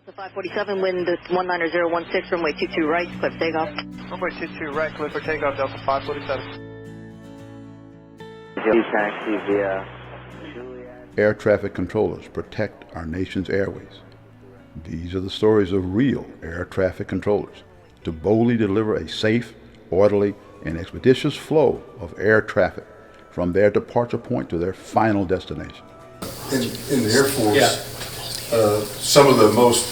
Delta 547, wind 19016, runway 22 right, clear for takeoff. Runway 22 right, clear for takeoff, Delta 547. Taxi via Air traffic controllers protect our nation's airways. These are the stories of real air traffic controllers to boldly deliver a safe, orderly, and expeditious flow of air traffic from their departure point to their final destination. In the Air Force, some of the most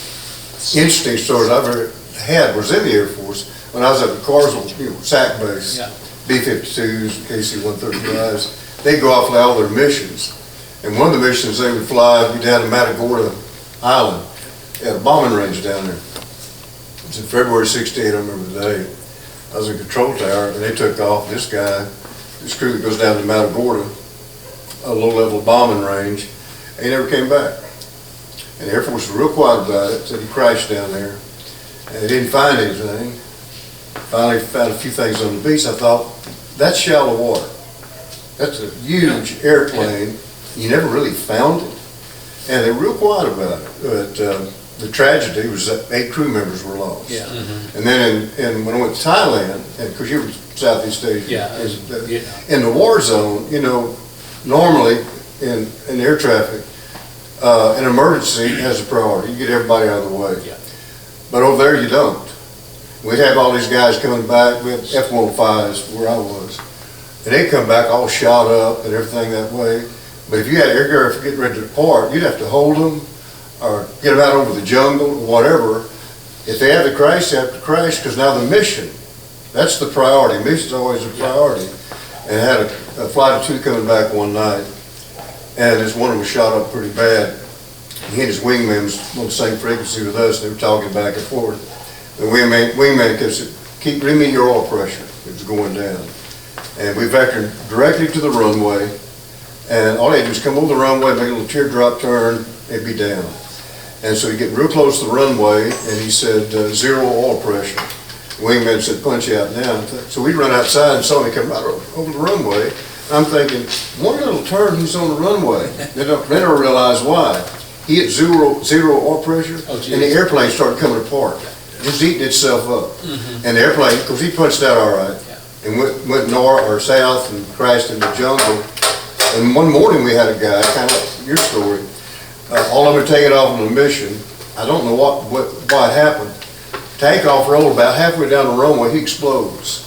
interesting stories I've ever had was in the Air Force when I was at the Carswell, SAC base, B-52s, KC-135s. They'd go off all their missions. And one of the missions they would fly down to Matagorda Island at a bombing range down there. It was in February '68, I remember the day. I was in control tower and they took off. This crew that goes down to Matagorda, a low-level bombing range, and he never came back. And the Air Force was real quiet about it, said he crashed down there, and they didn't find anything. Finally found a few things on the beach. I thought, that's shallow water. That's a huge airplane. You never really found it. And they were real quiet about it. But the tragedy was that 8 crew members were lost. Yeah. Mm-hmm. And then when I went to Thailand, and because you were Southeast Asia, in the war zone, normally in air traffic, an emergency has a priority. You get everybody out of the way. Yeah. But over there you don't. We'd have all these guys coming back with F-105s where I was. And they'd come back all shot up and everything that way. But if you had aircraft getting ready to depart, you'd have to hold them or get them out over the jungle or whatever. If they had to crash, they have to crash because now the mission, that's the priority. Mission's always a priority. And I had a flight of 2 coming back one night, and this one was shot up pretty bad. He and his wingman was on the same frequency with us. They were talking back and forth. The wingman kept keep bring me your oil pressure. It was going down. And we vectored directly to the runway, and all they do is come over the runway, make a little teardrop turn, it'd be down. And so you get real close to the runway, and he said, 0 oil pressure. The wingman said, punch out now. So we run outside and saw him come right over the runway. I'm thinking, one little turn, he's on the runway. They never realized why. He hit zero oil pressure, and the airplane started coming apart. Just eating itself up. Mm-hmm. And the airplane, because he punched out all right, and went north or south and crashed in the jungle. And one morning we had a guy, kind of like your story, all of them taking off on a mission. I don't know why it happened. Takeoff rolled about halfway down the runway, he explodes.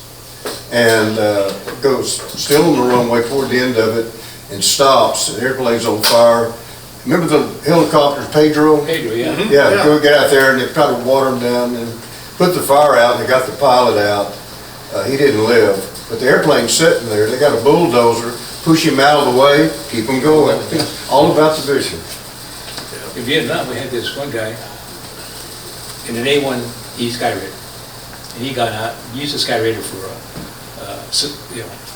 And goes still on the runway toward the end of it and stops, and the airplane's on fire. Remember the helicopters, Pedro? Pedro, yeah. Mm-hmm. Yeah, go get out there and they try to water them down and put the fire out, and they got the pilot out. He didn't live, but the airplane's sitting there. They got a bulldozer, push him out of the way, keep him going. All about the mission. In Vietnam, we had this one guy in an A-1E Skyraider, and he got out, used the Skyraider for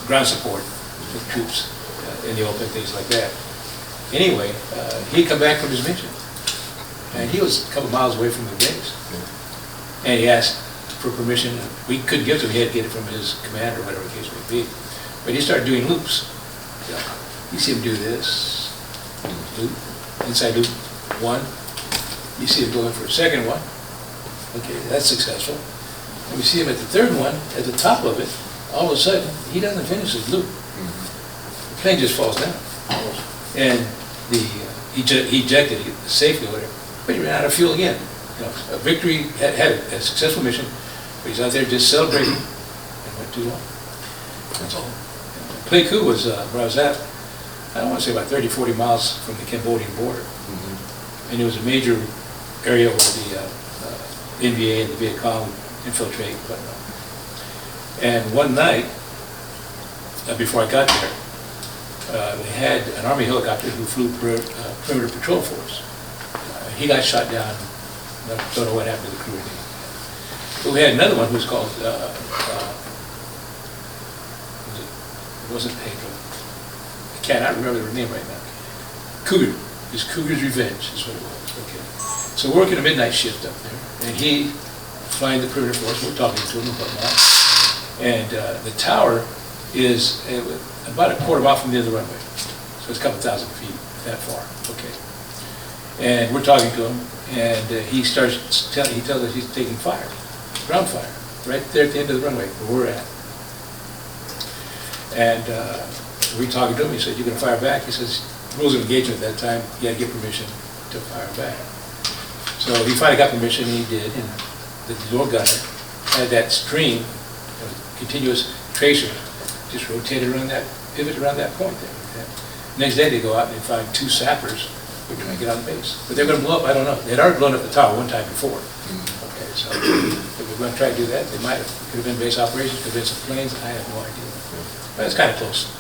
ground support with troops in the open, things like that. Anyway, he'd come back from his mission, and he was a couple miles away from the base, and he asked for permission. We couldn't give it to him. He had to get it from his commander, whatever the case may be. But he started doing loops. You see him do this, loop, inside loop 1. You see him going for a second one. Okay, that's successful. And we see him at the third one, at the top of it. All of a sudden, he doesn't finish his loop. The plane just falls down. And he ejected it safely, whatever. But he ran out of fuel again. A victory, had a successful mission, but he's out there just celebrating and went too long. That's all. Play Coup was where I was at, I don't want to say about 30, 40 miles from the Cambodian border. Mm-hmm. And it was a major area where the NVA and the Viet Cong infiltrate. And one night, before I got there, they had an Army helicopter who flew perimeter patrol for us. He got shot down. I don't know what happened to the crew. But we had another one who was called, it wasn't Pedro. I cannot remember the name right now. Cougar. It was Cougar's Revenge is what it was. Okay. So we're working a midnight shift up there, and he flying the perimeter for us. We're talking to him and whatnot. And the tower is about a quarter mile from the end of the runway. So it's a couple thousand feet, that far. Okay. And we're talking to him. And he tells us he's taking fire, ground fire, right there at the end of the runway where we're at. And we talking to him, he said, "You're going to fire back?" He says, rules of engagement at that time, you had to get permission to fire back. So he finally got permission, and he did, and the door gunner had that stream, continuous tracer, just rotated around that, pivot around that point there. Next day they go out and they find 2 sappers who are trying to get on the base. But they're going to blow up, I don't know. They'd already blown up the tower one time before. Okay, so if we're going to try to do that, they might have, could have been base operations, could have been some planes, I have no idea. But it's kind of close.